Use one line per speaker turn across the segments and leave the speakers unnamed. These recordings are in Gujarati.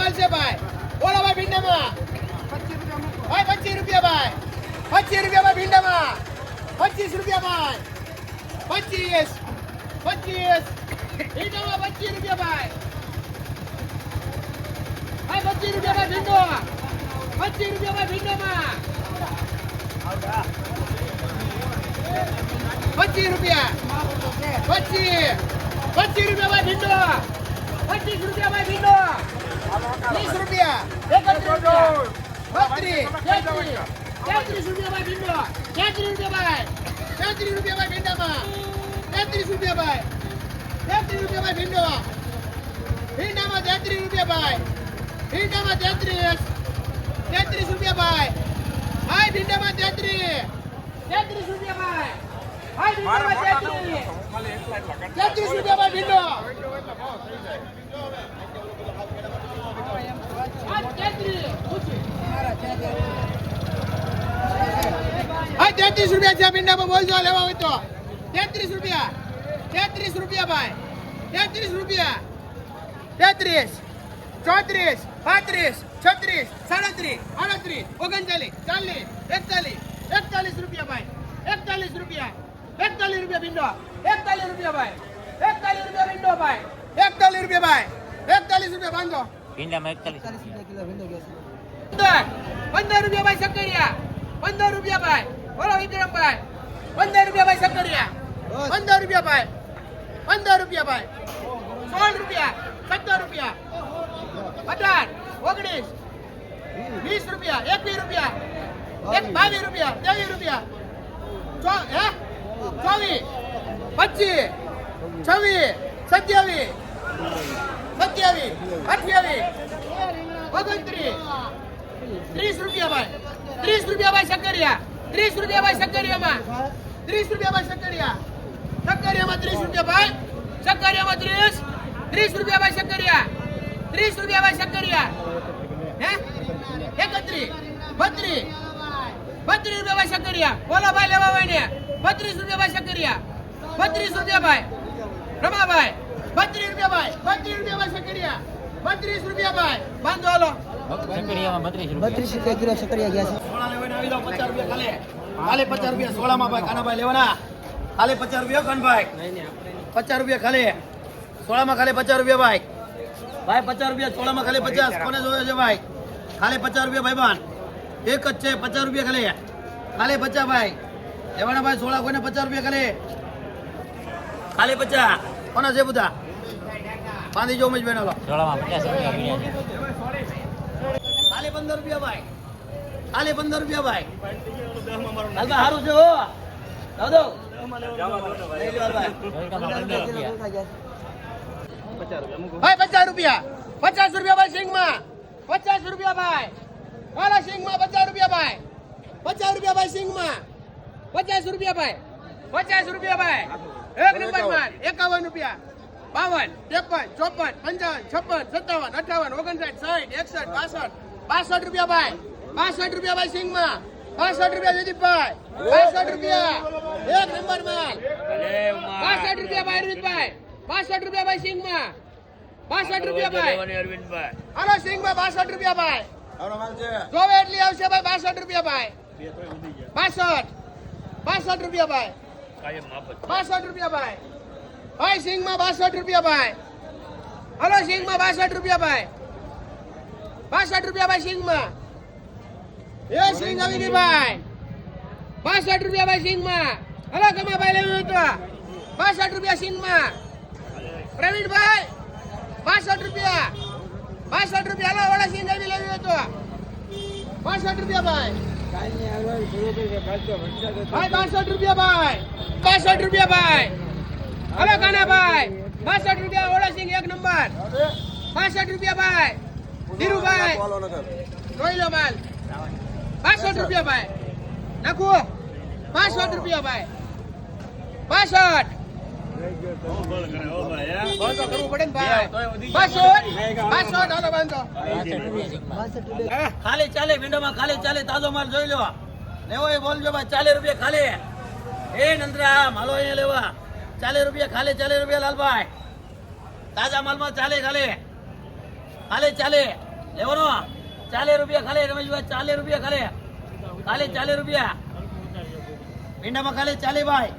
माल से भाई बोला भाई भिंडा में भाई 25 रुपया भाई 25 रुपया भाई भिंडा में 25 रुपया भाई 25 भिंडा में 25 रुपया भाई 25 रुपया भाई भिंडो 25 रुपया भाई भिंडा में 25 रुपया 25 रुपया भाई भिंडो 25 रुपया भाई भिंडो 30 रुपया 31 रुपया 33 रुपया भाई भिंडो 33 रुपया भाई 33 रुपया भाई भिंडा में 33 रुपया भाई 33 रुपया भाई भिंडो भिंडा में 33 रुपया भाई भिंडा में 33 रुपया भाई भाई भिंडा में 33 रुपया भाई भाई भिंडा में 33 रुपया भाई भिंडो भाई 33 रुपया છે भिंडा में बोल जो लेवा હોય તો 33 रुपया भाई 33 रुपया 33 34 35 36 37 38 39 40 41 रुपया भाई 41 रुपया भिंडो 41 रुपया भाई 41 रुपया भिंडो भाई 41 रुपया भाई 41 रुपया बांधो
भिंडा में 41
કિલો ભીંડો ગયો છે
15 रुपया भाई सकरिया 15 रुपया भाई बोलो विक्रम भाई 15 रुपया भाई सकरिया 15 रुपया भाई 16 रुपया 17 रुपया 18 19 20 रुपया 21 रुपया 22 रुपया 23 रुपया 24 25 26 27 28 30 रुपया भाई 30 रुपया भाई सकरिया 30 रुपया भाई सकरिया में 30 रुपया भाई सकरिया में 30 रुपया भाई सकरिया में 30 रुपया भाई सकरिया 30 रुपया भाई सकरिया हैं 31 32 रुपया भाई सकरिया बोलो भाई लेवा भाई ने 32 रुपया भाई सकरिया 32 रुपया भाई रमा भाई 32 रुपया भाई सकरिया 32 रुपया भाई बांधो हालो
सकरिया में 32 रुपया
32 રૂપિયા કિલો શકરિયા ગયા છે
સોળા લેવાને આવી જાવ 50 રૂપિયા ખાલે 50 રૂપિયા સોળામાં ભાઈ કાનાભાઈ લેવાના ખાલે 50 રૂપિયા કાનભાઈ 50 રૂપિયા ખાલે સોળામાં ખાલે 50 રૂપિયા ભાઈ 50 રૂપિયા સોળામાં ખાલે 50 કોને જોયો છે ભાઈ ખાલે 50 રૂપિયા ભાઈ બાન એક જ છે 50 રૂપિયા ખાલે 50 ભાઈ લેવાના ભાઈ સોળા કોઈને 50 રૂપિયા ખાલે 50 કોના છે બધા બાંધી જો મજ બેનો
સોળામાં 50 રૂપિયા भिंडा
ખાલે 15 રૂપિયા ભાઈ ખાલે 15 રૂપિયા ભાઈ હાલમાં હારું છે હો દાદો લઈ લો ભાઈ ભાઈ 50 રૂપિયા 50 રૂપિયા ભાઈ સિંગ માં 50 રૂપિયા ભાઈ વાલા સિંગ માં 50 રૂપિયા ભાઈ 50 રૂપિયા ભાઈ સિંગ માં 50 રૂપિયા ભાઈ 50 રૂપિયા ભાઈ એક નંબર માલ 51 રૂપિયા 52 53 54 55 56 57 58 59 60 61 62 રૂપિયા ભાઈ 62 રૂપિયા ભાઈ સિંગ માં 62 રૂપિયા જયદીપભાઈ 62 રૂપિયા એક નંબર માલ 62 રૂપિયા ભાઈ અરવિંદભાઈ 62 રૂપિયા ભાઈ સિંગ માં 62 રૂપિયા ભાઈ હાલો સિંગ માં 62 રૂપિયા ભાઈ જોવે એટલી આવશે ભાઈ 62 રૂપિયા ભાઈ 62 રૂપિયા ભાઈ 62 રૂપિયા ભાઈ ભાઈ સિંગ માં 62 રૂપિયા ભાઈ હાલો સિંગ માં 62 રૂપિયા ભાઈ 62 રૂપિયા ભાઈ સિંગ માં એ સિંગ આવી ગઈ ભાઈ 62 રૂપિયા ભાઈ સિંગ માં હાલો કમા ભાઈ લેવું તો 62 રૂપિયા સિંગ માં પ્રવીણભાઈ 62 રૂપિયા હાલો વાળા સિંગ આવી લેવી હોય તો 62 રૂપિયા ભાઈ 62 રૂપિયા ભાઈ 62 રૂપિયા ભાઈ હાલો કાનાભાઈ 62 રૂપિયા ઓળા સિંગ એક નંબર 62 રૂપિયા ભાઈ ધીરુભાઈ જોઈ લો માલ 62 રૂપિયા ભાઈ નાખો 62 રૂપિયા ભાઈ 62 કરવું પડે ને ભાઈ 62 હાલો બાંધો ખાલી ચાલે વિંડોમાં ખાલી ચાલે તાજો માલ જોઈ લો લેવો એ બોલજો ભાઈ 40 રૂપિયા ખાલી એ નંદરા માલો અહીંયા લેવા 40 રૂપિયા ખાલી 40 રૂપિયા લાલભાઈ તાજા માલમાં ચાલે ખાલી ચાલે
લેવાનો 40 રૂપિયા ખાલે રમેશભાઈ 40 રૂપિયા ખાલે ખાલે 40 રૂપિયા ભીંડામાં ખાલે 40 ભાઈ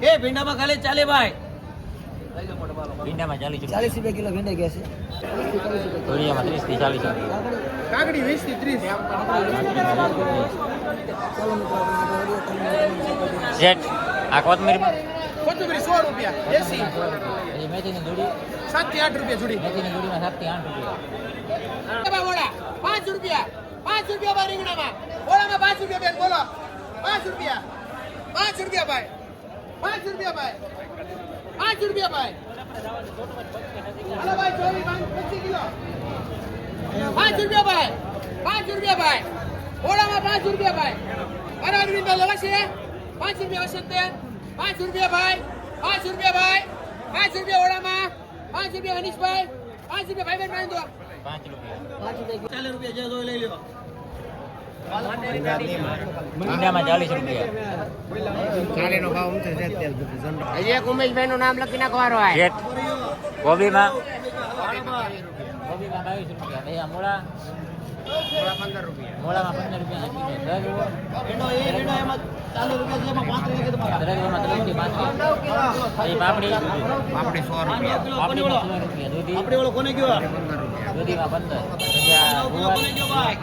એ ભીંડામાં ખાલે 40 ભાઈ
ભીંડામાં 40 રૂપિયા
40 રૂપિયા કિલો ભીંડા ગયા છે.
ધોળિયામાં 30 થી 40 રૂપિયા
કાકડી 20 થી 30.
ચાલો મિત્રો આપણે
શેઠ આ કોથમીરમાં
કોથમીર 100 રૂપિયા દેશી.
પછી મેથીની ધોળી
7 થી 8 રૂપિયા જોડી.
મેથીની ધોળીમાં 7 થી 8 રૂપિયા
મોડા 5 રૂપિયા 5 રૂપિયા ભાઈ રીંગણામાં. મોડામાં 5 રૂપિયા બેન બોલો 5 રૂપિયા 5 રૂપિયા ભાઈ 5 રૂપિયા ભાઈ 5 રૂપિયા ભાઈ. હાલો ભાઈ 25 કિલો 5 રૂપિયા ભાઈ 5 રૂપિયા ભાઈ. મોડામાં 5 રૂપિયા ભાઈ. અરવિંદ લેવાશે 5 રૂપિયા હશે તે 5 રૂપિયા ભાઈ 5 રૂપિયા ભાઈ 5 રૂપિયા ઓડામાં 5 રૂપિયા હનીશભાઈ 5 રૂપિયા ભાઈ બેન માની દો
5 રૂપિયા
40 રૂપિયા જે જોઈ લઈ લ્યો
ભીંડામાં 40 રૂપિયા
હજી એક ઉમેશભાઈ નું નામ લખી નાખવાનો હોય.
શેઠ કોબીમાં 22 રૂપિયા ભૈયા મોળા મોળામાં 15 રૂપિયા
એનો એ એનો એમાં 40 રૂપિયા છે એમાં 5 રૂપિયા તમારા
દરેકમાં 3 થી 5 પછી પાપડી
પાપડી 100 રૂપિયા.
પાપડીમાં 100 રૂપિયા દૂધી
આપણે ઓલો કોને ગયો
દૂધીમાં 15 પછી આ ગુવાર
કોને ગયો ભાઈ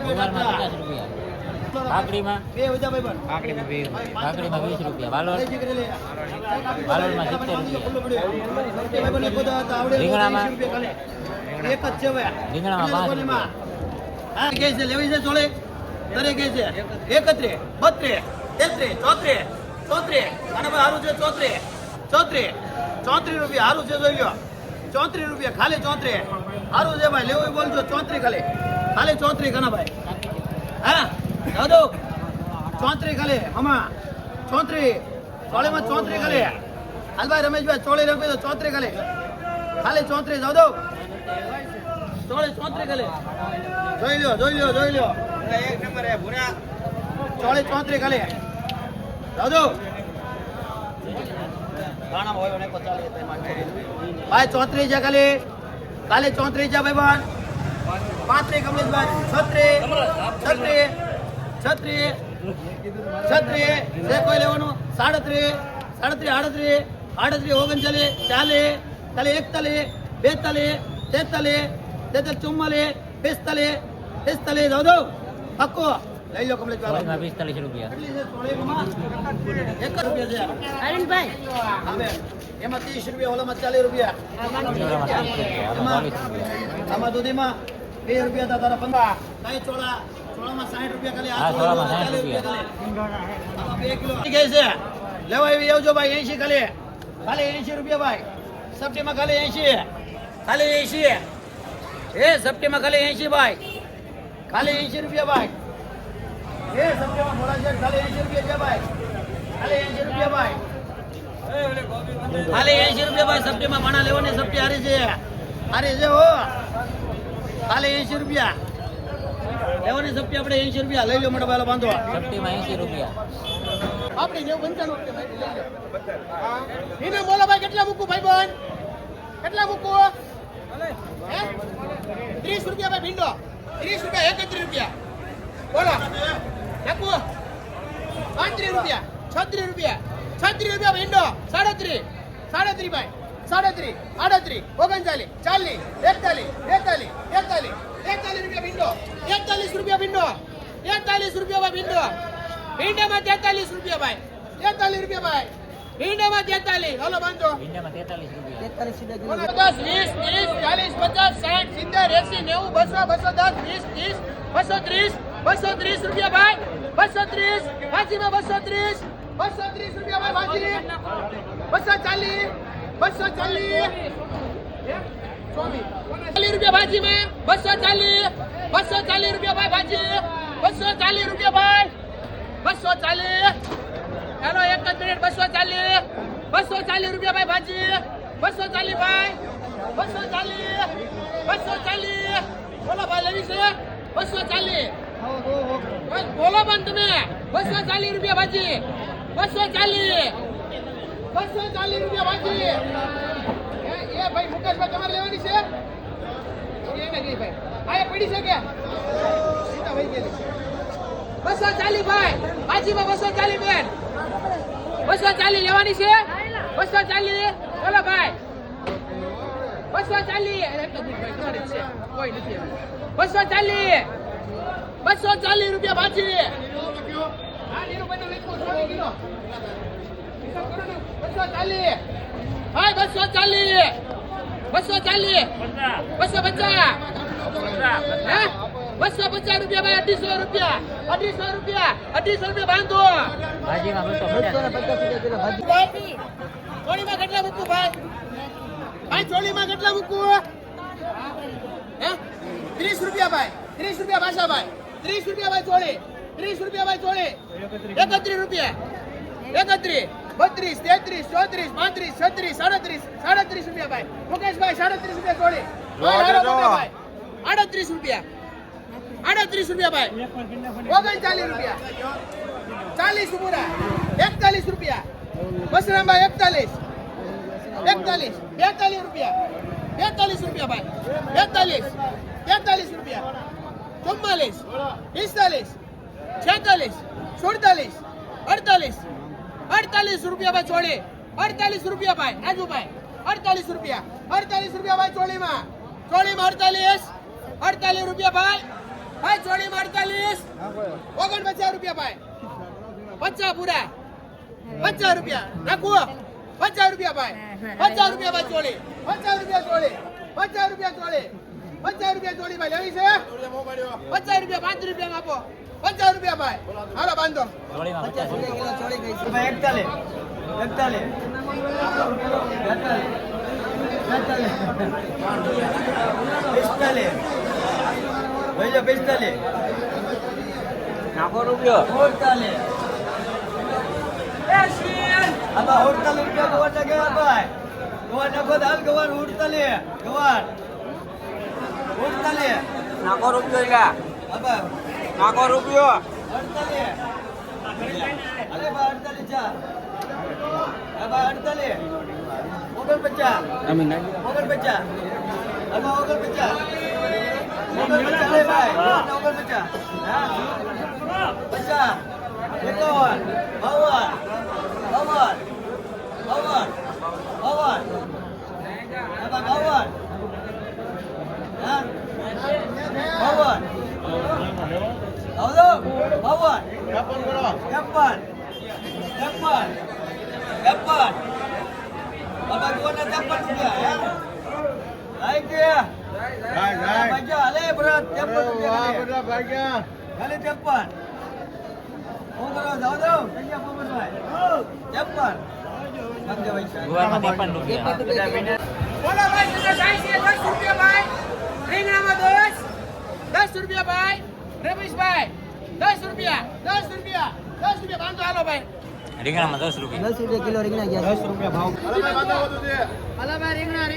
ગુવારમાં 50 રૂપિયા કાકડીમાં
બે વજા ભાઈ બન
કાકડીમાં 20 રૂપિયા વાલોડ
લઈ જઈ લે
વાલોડમાં 70 રૂપિયા રીંગણામાં
એક જ છે ભાઈ
રીંગણામાં 5 રૂપિયા
હા કે છે લેવી છે ચોળે દરે કે છે 31 32 33 34 34 અને ભાઈ હારું છે 34 34 34 રૂપિયા હારું છે જોઈ લ્યો 34 રૂપિયા ખાલી 34 હારું છે ભાઈ લેવું બોલજો 34 ખાલી ખાલી 34 કના ભાઈ હા દાદો 34 ખાલી મામા 34 ચોળેમાં 34 ખાલી હાલ ભાઈ રમેશભાઈ ચોળે રૂપિયા તો 34 ખાલી ખાલી 34 દાદો ચોળે 34 ખાલી જોઈ લ્યો એક નંબર હે ભૂરા ચોળે 34 ખાલી દાદો ગાણા હોય ને 50 ભાઈ 34 છે ખાલી કાલે 34 છે ભાઈ બાન 35 કમલેશભાઈ 36 જે કોઈ લેવાનું 37 38 39 40 કાલે 41 42 43 44 45 45 દાદો પક્કો લઈ લો કમલેશભાઈ
ચોળીમાં 45 રૂપિયા
એક જ રૂપિયા છે
અરવિંદભાઈ
હવે એમાં 30 રૂપિયા ઓલામાં 40 રૂપિયા
રીંગણામાં 30 રૂપિયા આમાં 40 રૂપિયા
આમાં દૂધીમાં 2 રૂપિયા હતા તારા 15 કઈ ચોળામાં 60 રૂપિયા ખાલી
હા, ચોળામાં 60
રૂપિયા આમાં 2 કિલો કે છે લેવા એવી આવજો ભાઈ 80 ખાલી ખાલી 80 રૂપિયા ભાઈ સપ્ટીમાં ખાલી 80 એ સપ્ટીમાં ખાલી 80 ભાઈ ખાલી 80 રૂપિયા ભાઈ એ સપ્ટીમાં થોડા છે ખાલી 80 રૂપિયા છે ભાઈ ખાલી 80 રૂપિયા ભાઈ ખાલી 80 રૂપિયા ભાઈ સપ્ટીમાં માણા લેવાની સપ્ટી હારી છે હો ખાલી 80 રૂપિયા લેવાની સપ્ટી આપણે 80 રૂપિયા લઈ લો મોટા ભાઈ બાંધો
સબ્ટીમાં 80 રૂપિયા
આપણે 95 રૂપિયા એને બોલો ભાઈ કેટલા મૂકું ભાઈ બોન કેટલા મૂકું હે 30 રૂપિયા ભાઈ ભીંડો 30 રૂપિયા 31 રૂપિયા બોલો નાખું 35 રૂપિયા 36 રૂપિયા 36 રૂપિયા ભીંડો 37 ભાઈ 37 38 39 40 41 રૂપિયા ભીંડો 41 રૂપિયા ભીંડો 43 રૂપિયા ભાઈ ભીંડો ભીંડામાં 43 રૂપિયા ભાઈ 43 રૂપિયા ભાઈ ભીંડામાં 43 હાલો બાંધો
ભીંડામાં 43 રૂપિયા
230 રૂપિયા ભાઈ 230 ભાજીમાં 230 રૂપિયા ભાઈ ભાજી 240 રૂપિયા ભાજીમાં 240 રૂપિયા ભાઈ ભાજી 240 રૂપિયા ભાઈ 240 હેલો એક જ મિનિટ 240 રૂપિયા ભાઈ ભાજી 240 ભાઈ 240 બોલો ભાઈ લેવી છે 240 બોલો પણ તમે 240 રૂપિયા ભાજી 240 રૂપિયા ભાજી એ ભાઈ મુકેશભાઈ તમારે લેવાની છે આ પડી શકે 240 ભાઈ બાજીમાં 240 બેન 240 લેવાની છે 240 બોલો ભાઈ 240 કોઈ નથી 240 રૂપિયા બાજી હા નીરુભાઈ લખો 20 કિલો 240 ભાઈ 240 250 250 રૂપિયા ભાઈ 250 રૂપિયા 250 બાંધો
ભાજીમાં 250
ભાઈ ચોળીમાં કેટલા મૂકું ભાઈ ચોળીમાં કેટલા મૂકું હે 30 રૂપિયા ભાઈ 30 રૂપિયા ભાષા ભાઈ 30 રૂપિયા ભાઈ ચોળી 30 રૂપિયા ભાઈ ચોળી 31 રૂપિયા 31 32 33 34 35 36 37 રૂપિયા ભાઈ મુકેશભાઈ 37 રૂપિયા ચોળી ભાઈ 38 રૂપિયા 38 રૂપિયા ભાઈ 39 રૂપિયા 40 પૂરા 41 રૂપિયા બસરામભાઈ 41 રૂપિયા 42 રૂપિયા ભાઈ 43 રૂપિયા 44 45 46 47 48 રૂપિયા ભાઈ ચોળી 48 રૂપિયા ભાઈ રાજુભાઈ 48 રૂપિયા ભાઈ ચોળીમાં 48 રૂપિયા ભાઈ ચોળીમાં 49 રૂપિયા ભાઈ 50 પૂરા 50 રૂપિયા નાખો 50 રૂપિયા ભાઈ 50 રૂપિયા ભાઈ ચોળી 50 રૂપિયા ચોળી 50 રૂપિયા ચોળી 50 રૂપિયા ચોળી ભાઈ લેવી છે 50 રૂપિયા 5 રૂપિયા આપો 50 રૂપિયા ભાઈ હાલો બાંધો
ચોળીમાં 50
કિલો ચોળી ગઈ છે.
ભાઈ 41
નાખો રૂપિયો
48 રૂપિયા ગવાર નાખે ભાઈ ગવાર નાખો દાલ ગવાર 48 ગવાર 48
નાખો રૂપિયો કા
અબા
નાખો રૂપિયો
48 અરે બા 48 ચા અબા 48 49
અમે
49 અબા 49 49 ભાઈ 49 હા 50 51
ગુવારમાં 53 રૂપિયા
બોલો ભાઈ તમને જાય છે 10 રૂપિયા ભાઈ રીંગણામાં 10 રૂપિયા ભાઈ રમેશભાઈ 10 રૂપિયા બાંધો હાલો ભાઈ
રીંગણામાં 10 રૂપિયા
10 રૂપિયા કિલો રીંગણા ગયા છે.
હાલો ભાઈ રીંગણા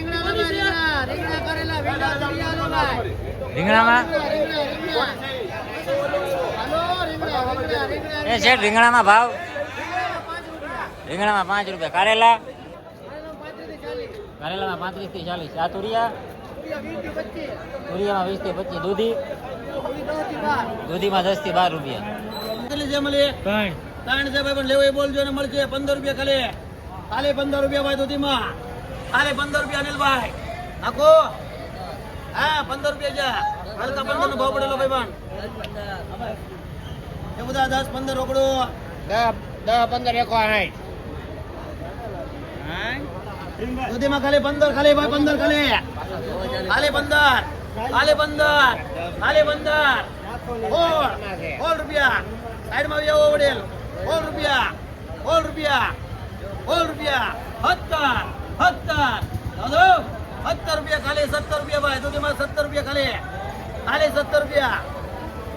કરેલા ભીંડા દુનિયા હાલો ભાઈ
રીંગણામાં એ શેઠ રીંગણામાં ભાવ રીંગણામાં 5 રૂપિયા કારેલા કારેલામાં 35 થી 40 આ તુરિયા તુરિયામાં 20 થી 25 દૂધીમાં 10 થી 12 રૂપિયા
કેટલી છે મળી ત્રણ છે ભાઈ પણ લેવો એ બોલજો ને મળશે 15 રૂપિયા ખાલી 15 રૂપિયા ભાઈ દૂધીમાં ખાલી 15 રૂપિયા અનિલભાઈ નાખો હા 15 રૂપિયા જા હલકા 15 નો ભાવ પડેલો ભાઈ પણ એ બધા 10 15 રોકડો
10 15 એકો આય
દૂધીમાં ખાલી 15 ખાલી ભાઈ 15 ખાલી 15 હોલ રૂપિયા સાઈડમાં આવી આવો વડેલ હોલ રૂપિયા 70 રૂપિયા ખાલી 70 રૂપિયા ભાઈ દૂધીમાં 70 રૂપિયા ખાલી 70 રૂપિયા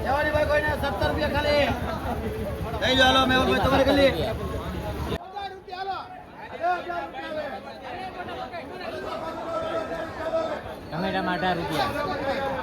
લેવાની ભાઈ કોઈને 70 રૂપિયા ખાલી લઈ જાઓ હાલો મેહુલભાઈ તમારે ખાલી
ટમેટામાં 18 રૂપિયા